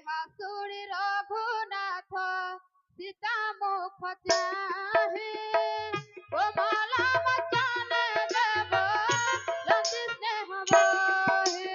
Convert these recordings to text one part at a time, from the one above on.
हासुरी रघुनाथ सीता मुख चाहे कोमला वचन देव रति स्नेह बहे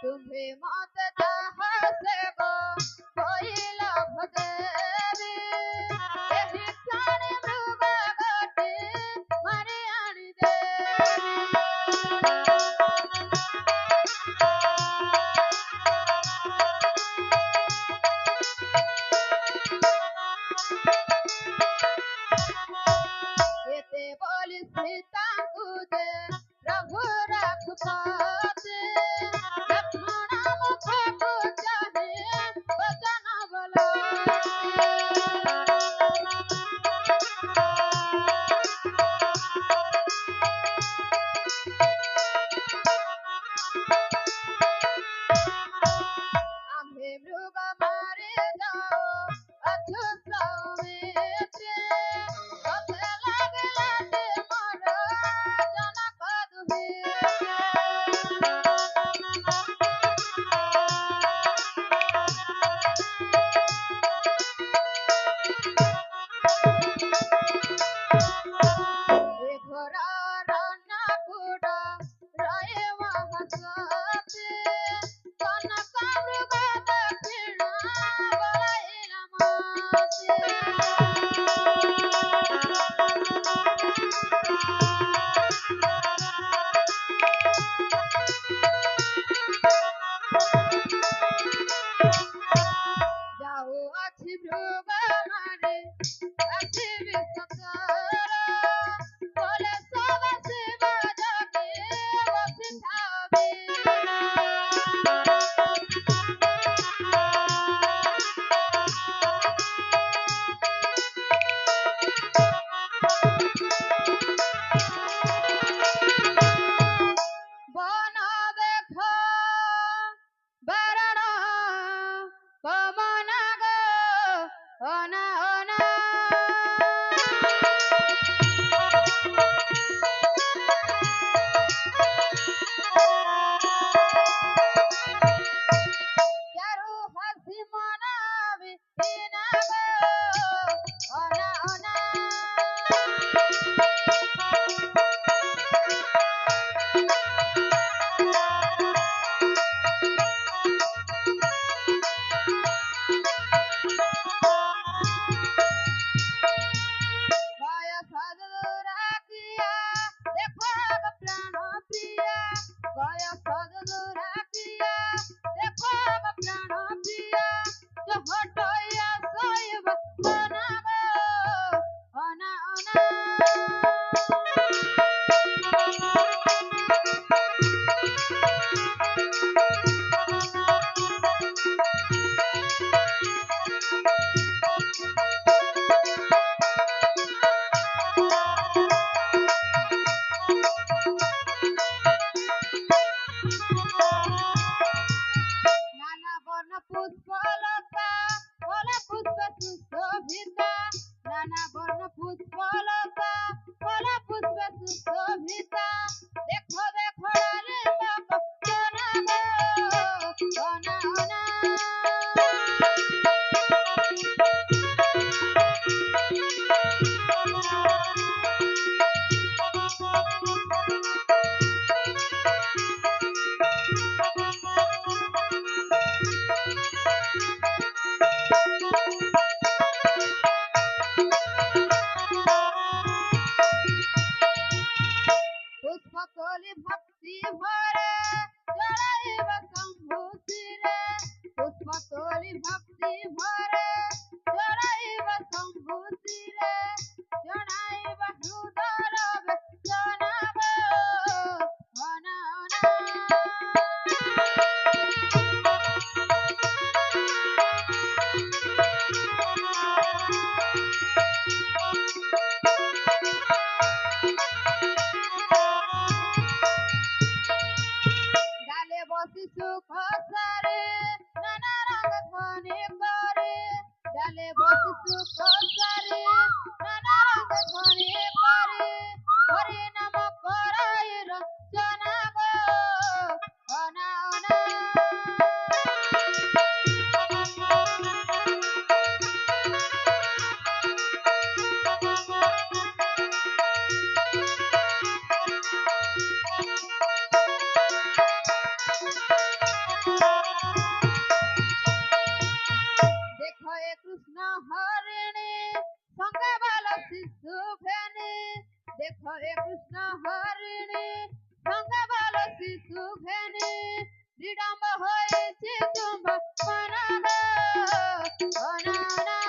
तुम्हें मत जहाँ से गो कोई लभ देवी यही क्षण मृग गति मरि आनि देवी एते बोली सीता कुदे प्रभु रघुपति लक्ष्मण मुख को चाहे वचन आम्हे मृग मारे जाओ अच्युत सौमित्र कथे लागला ते मोर जनक दुहित्र घोर रण्यकूट रहे महसति कनक मृग दक्षिण बलैल मासी जाऊ अछि मृग मारे अछि विषकर बोले सब शिव जगे वसिष्ठावे वन देखो बरण कमन गो अना अना चारु हसी मनावे बिना गो अना अना भय सदुरा किया देखो अब प्राण प्रिया भय सदुरा किया देखो अब प्राण प्रिया जो हटैया सैब बना गो अना अना नाना वर्ण पुष्पलता फल पुष्प सुशोभिता नाना वर्ण पुष्पलता फल पुष्प सुशोभिता देखो देखो रे तक जना गो अना अना पुष्पतोली भक्ति भरे जड़ैव शंभु सिरे पुष्पतोली भक्ति भरे जड़ैव शंभु सिरे जड़ैव हृदय जना गो अना अना डाले बसी सुख सारे नाना रंग ध्वनि करे सुख सारी नाना रंग धनी पारी हरि नाम कराई रचना गो अना अना कृष्ण हरिणी संगे बाल शिशु भेनी देखो रे कृष्ण हरिणी संगे बाल शिशु भेनी विडम्ब होइछि तुम मनाग अनाना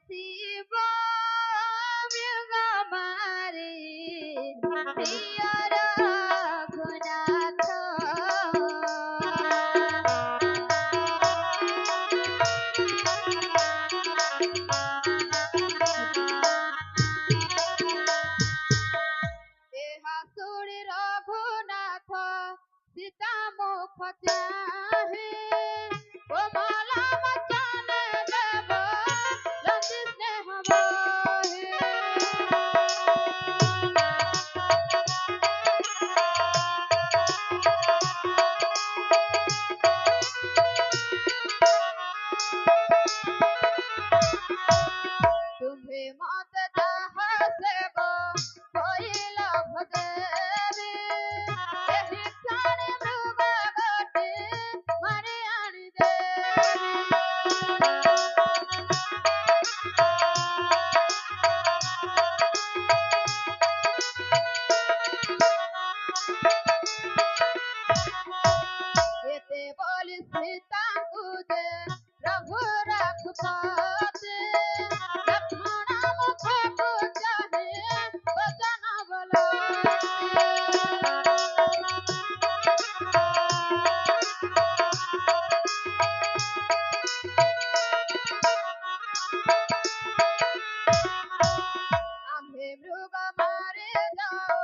शिव मृग मारे प्रिय रघुनाथ सुरी रघुनाथ सीता मुख चाहे कोमला मचन देव रति स्नेह बहे तुम्हें मत जहाँ से गो कोई लभ देवी यही क्षण मृग गति मरि आनि देवी एते बोली सीता कुजे प्रभु रघुपति लक्ष्मण मुख को चाहे वचन आम्हे मृग मारे जाओ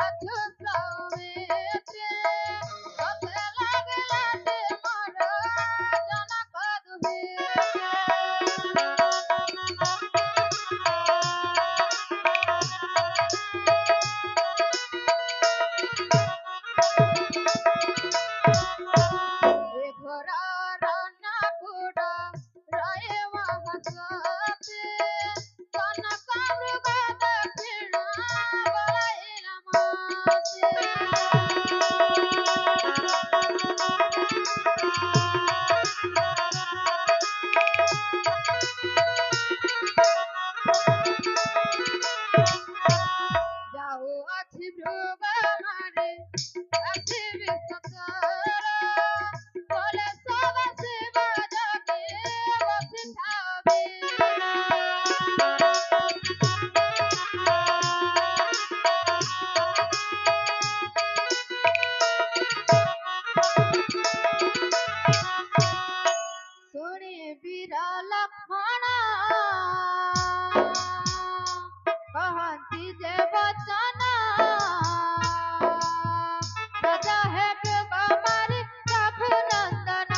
अछु सौमित्र कथे लागला ते मोर जनक दुहित्र घोरा रना कुड रहे महसते कनक मृग दक्षिण बलैला माते जाओ अछि मृग मारे अछि विषकर बोले सब शिव जगे बसि थावे सुनि वीर लक्ष्मण कहती जे वचन राजा है मृग मारी रघुनंदन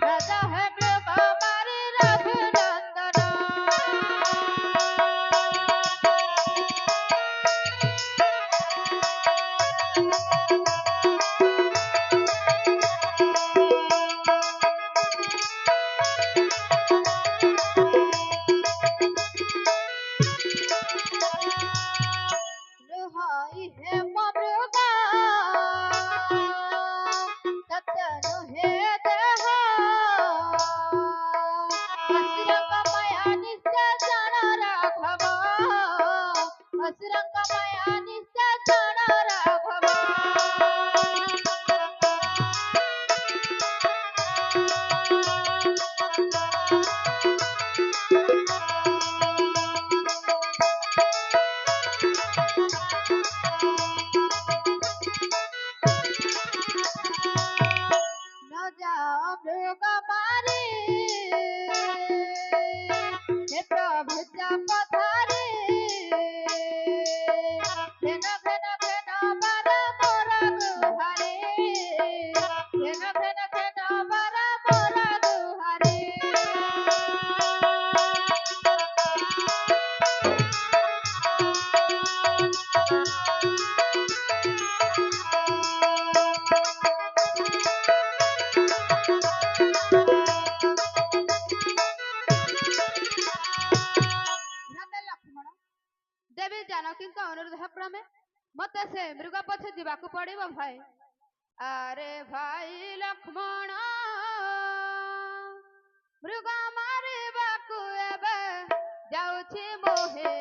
राजा है मृग मारी रघुनंदन रुहाई है मृगा सतनु हे देह असुरंग माया निश्चन राघव असुरंग माया निश्चन राघव न जाओ मृग मारी हे प्रभु पधारे घेन घेन घेन बर मोर गुहारे घेन घेन घेन बर मोर गुहारे देवी जानकी अनुरोध क्रमे मत से मृग पछे जीवाकू पड़िबो भाई अरे भाई लक्ष्मण मृग मारिबाकू एबे जाउछि मोहे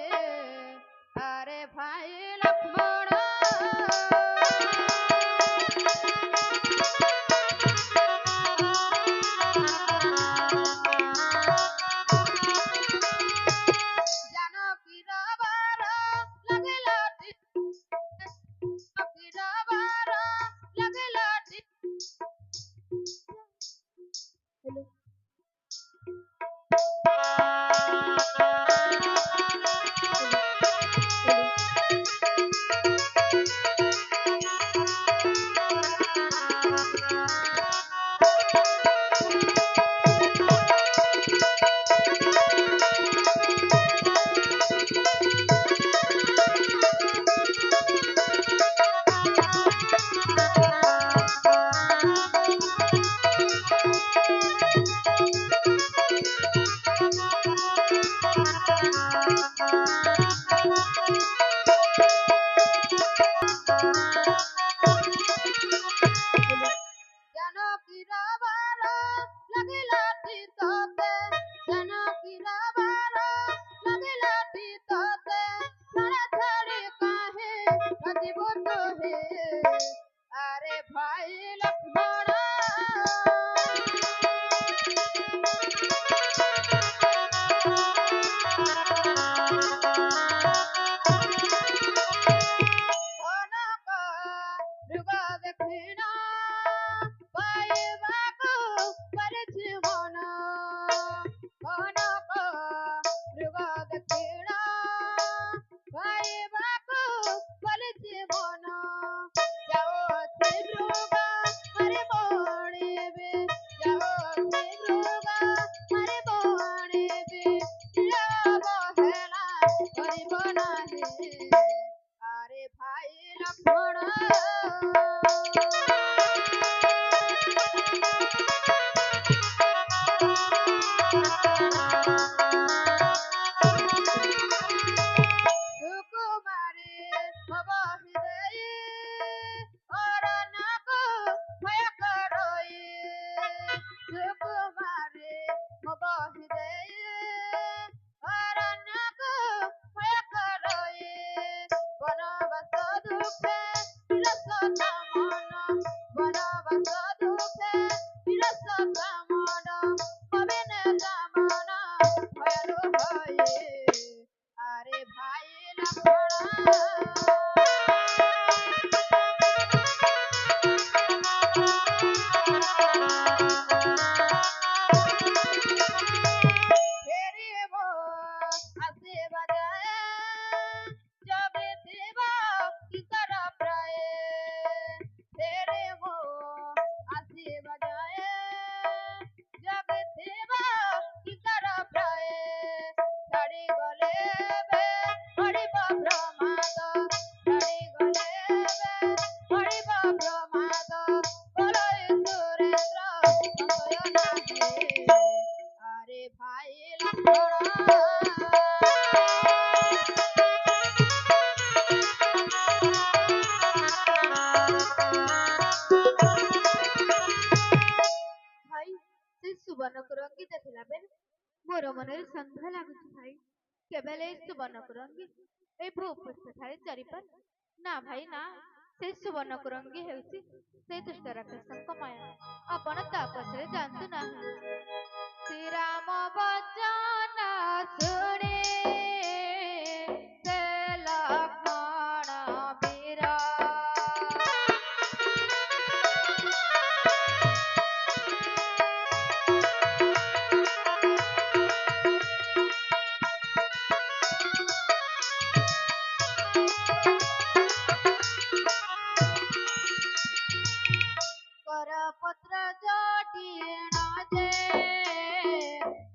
अरे भाई लक्ष्मण बिना बारा लगिला तीतते सारा छड़ी काहे रजिबो तो है अरे भाई लक्ष्मण अरे भाई लक्ष्मण अरे भाई लक्ष्मण अरे भाई लक्ष्मण भाई से सुवर्णकुरंगी देखला बेन मोर मनरे संध्या लागुଛି भाई केबेले सुवर्णकुरंगी ए भूपृष्ठ ठारे चरिपर ना भाई ना से सुवर्णकुरंगी हेउची से दुष्ट राक्षसଙ୍କ माया आपण ता पछरे जानतु नाही श्री राम वचन सुने से लक्ष्मण वीरा करपत्र जटिन जे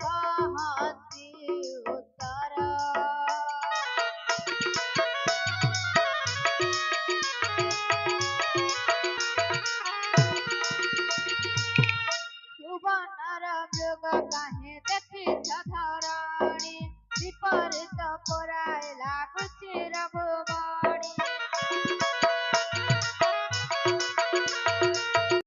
कहती उत्तर सुवर्णर मृग काहे देखी धराणी विपरीत पुराय लागुଛି रघुवर